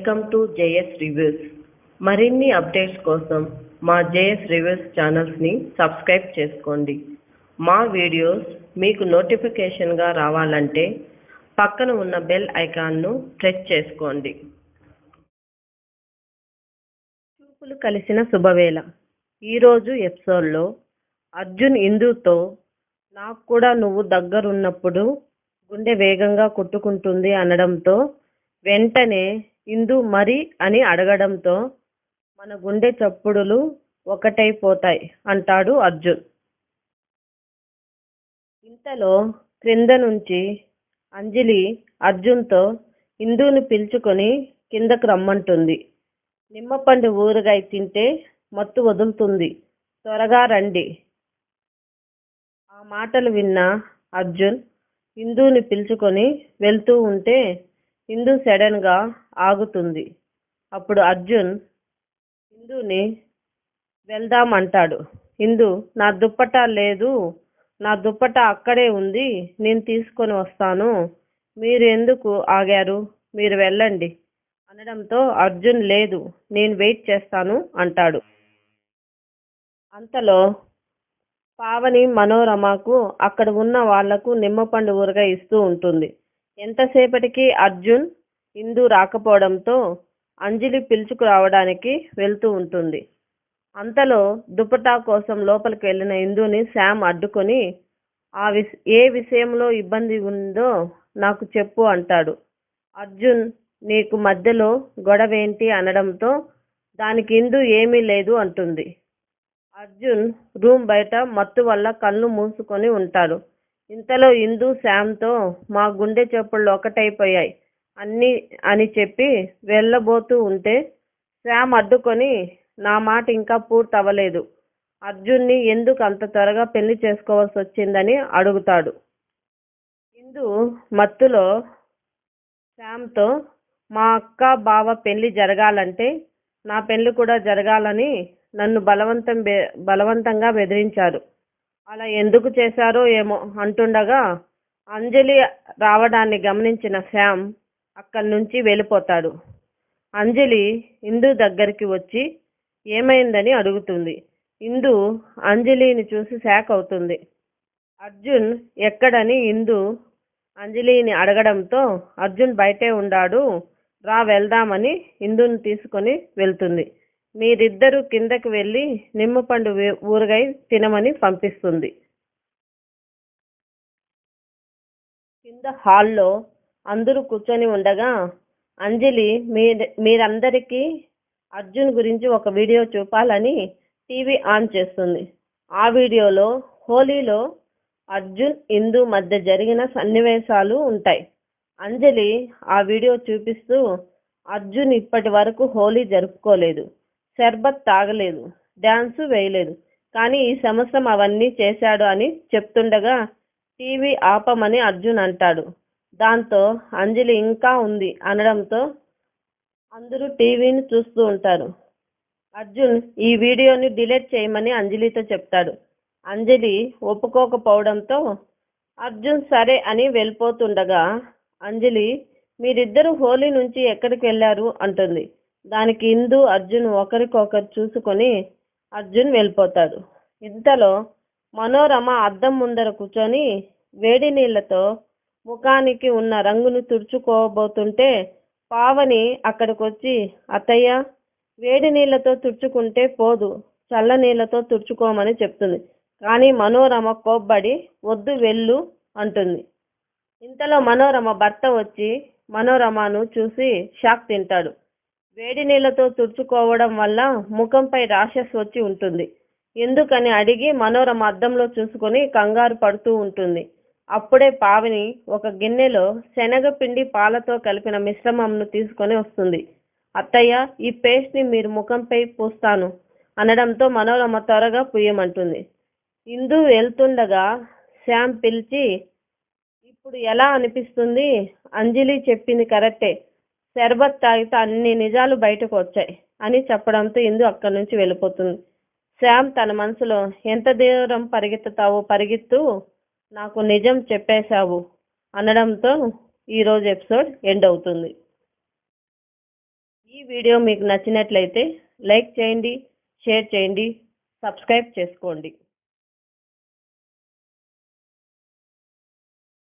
Welcome to JS reviews. మరిన్ని updates కోసం మా జేఎస్ రివ్యూస్ ఛానల్స్ని సబ్స్క్రైబ్ చేసుకోండి. మా వీడియోస్ మీకు నోటిఫికేషన్గా రావాలంటే పక్కన ఉన్న బెల్ ఐకాన్ను ప్రెస్ చేసుకోండి. చూపులు కలిసిన శుభవేళ. ఈరోజు ఎపిసోడ్లో అర్జున్ ఇందుతో నాకు కూడా నువ్వు దగ్గరున్నప్పుడు గుండె వేగంగా కొట్టుకుంటుంది అనడంతో వెంటనే ఇందు మరి అని అడగడంతో మన గుండె చప్పుడులు ఒకటైపోతాయి అంటాడు అర్జున్. ఇంతలో క్రింద నుంచి అంజలి అర్జున్తో ఇందుని పిలుచుకొని కిందకు రమ్మంటుంది. నిమ్మపండు ఊరగాయ తింటే మత్తు వదులుతుంది, త్వరగా రండి. ఆ మాటలు విన్న అర్జున్ ఇందుని పిలుచుకొని వెళ్తూ ఉంటే ఇందు సడన్గా ఆగుతుంది. అప్పుడు అర్జున్ ఇందుని వెళ్దాం అంటాడు. ఇందు నా దుప్పటా లేదు, నా దుప్పటా అక్కడే ఉంది, నేను తీసుకొని వస్తాను, మీరు ఎందుకు ఆగారు, మీరు వెళ్ళండి అనడంతో అర్జున్ లేదు నేను వెయిట్ చేస్తాను అంటాడు. అంతలో పావని మనోరమకు అక్కడ ఉన్న వాళ్లకు నిమ్మపండు ఊరగాయ ఇస్తూ ఉంటుంది. ఎంతసేపటికి అర్జున్ ఇందు రాకపోవడంతో అంజలి పిలుచుకురావడానికి వెళ్తూ ఉంటుంది. అంతలో దుపట్టా కోసం లోపలికి వెళ్ళిన ఇందుని శామ్ అడ్డుకొని ఏ విషయంలో ఇబ్బంది ఉందో నాకు చెప్పు అంటాడు. అర్జున్ నీకు మధ్యలో గొడవేంటి అనడంతో దానికి ఇందు ఏమీ లేదు అంటుంది. అర్జున్ రూమ్ బయట మత్తు వల్ల కళ్ళు మూసుకొని ఉంటాడు. ఇంతలో ఇందు శామ్తో మా గుండె చప్పుళ్ళు ఒకటైపోయాయి అని చెప్పి వెళ్ళబోతూ ఉంటే శామ్ అడ్డుకొని నా మాట ఇంకా పూర్తి అవ్వలేదు, అర్జున్ని ఎందుకు అంత త్వరగా పెళ్లి చేసుకోవాల్సి వచ్చిందని అడుగుతాడు. ఇందు మత్తులో శామ్తో మా అక్క బావ పెళ్లి జరగాలంటే నా పెళ్లి కూడా జరగాలని నన్ను బలవంతంగా బెదిరించారు, అలా ఎందుకు చేశారో ఏమో అంటుండగా అంజలి రావడాన్ని గమనించిన శామ్ అక్కడి నుంచి వెళ్ళిపోతాడు. అంజలి ఇందు దగ్గరికి వచ్చి ఏమైందని అడుగుతుంది. ఇందు అంజలిని చూసి షాక్ అవుతుంది. అర్జున్ ఎక్కడని ఇందు అంజలిని అడగడంతో అర్జున్ బయటే ఉన్నాడు, రా వెళ్దామని ఇందుని తీసుకొని వెళ్తుంది. మీరిద్దరూ కిందకి వెళ్ళి నిమ్మపండు ఊరగాయ తినమని పంపిస్తుంది. కింద హాల్లో అందరూ కూర్చొని ఉండగా అంజలి మీరందరికీ అర్జున్ గురించి ఒక వీడియో చూపాలని టీవీ ఆన్ చేస్తుంది. ఆ వీడియోలో హోలీలో అర్జున్ ఇందు మధ్య జరిగిన సన్నివేశాలు ఉంటాయి. అంజలి ఆ వీడియో చూపిస్తూ అర్జున్ ఇప్పటి వరకు హోలీ జరుపుకోలేదు, షర్బత్ తాగలేదు, డ్యాన్సు వేయలేదు, కానీ ఈ సంవత్సరం అవన్నీ చేశాడు అని చెప్తుండగా టీవీ ఆపమని అర్జున్ అంటాడు. దాంతో అంజలి ఇంకా ఉంది అనడంతో అందరూ టీవీని చూస్తూ ఉంటారు. అర్జున్ ఈ వీడియోని డిలీట్ చేయమని అంజలితో చెప్తాడు. అంజలి ఒప్పుకోకపోవడంతో అర్జున్ సరే అని వెళ్ళిపోతుండగా అంజలి మీరిద్దరూ హోలీ నుంచి ఎక్కడికి వెళ్ళారు అంటుంది. దానికి ఇందు అర్జున్ ఒకరికొకరు చూసుకొని అర్జున్ వెళ్ళిపోతాడు. ఇంతలో మనోరమ అద్దం ముందర కూర్చొని వేడి నీళ్లతో ముఖానికి ఉన్న రంగును తుడుచుకోబోతుంటే పావని అక్కడికి వచ్చి అత్తయ్య వేడి నీళ్లతో తుడుచుకుంటే పోదు, చల్ల నీళ్లతో తుడుచుకోమని చెప్తుంది. కానీ మనోరమ కోప్పడి వద్దు వెళ్ళు అంటుంది. ఇంతలో మనోరమ భర్త వచ్చి మనోరమను చూసి షాక్ తింటాడు. వేడి నీళ్లతో తుడుచుకోవడం వల్ల ముఖంపై ర్యాషెస్ వచ్చి ఉంటుంది ఎందుకని అడిగి మనోరమ అద్దంలో చూసుకొని కంగారు పడుతూ ఉంటుంది. అప్పుడే పావని ఒక గిన్నెలో శనగపిండి పాలతో కలిపిన మిశ్రమంను తీసుకొని వస్తుంది. అత్తయ్య ఈ పేస్ట్ని మీరు ముఖంపై పూస్తాను అనడంతో మనోరమ త్వరగా పూయమంటుంది. ఇందు వెళ్తుండగా శామ్ పిలిచి ఇప్పుడు ఎలా అనిపిస్తుంది, అంజలి చెప్పింది కరెక్టే, షర్బత్ తాగితే అన్ని నిజాలు బయటకు వచ్చాయి అని చెప్పడంతో ఇందు అక్కడి నుంచి వెళ్ళిపోతుంది. శామ్ తన మనసులో ఎంత దూరం పరిగెత్తుతావో పరిగెత్తు, నాకు నిజం చెప్పేశావు అనడంతో ఈరోజు ఎపిసోడ్ ఎండ్ అవుతుంది. ఈ వీడియో మీకు నచ్చినట్లయితే లైక్ చేయండి, షేర్ చేయండి, సబ్స్క్రైబ్ చేసుకోండి.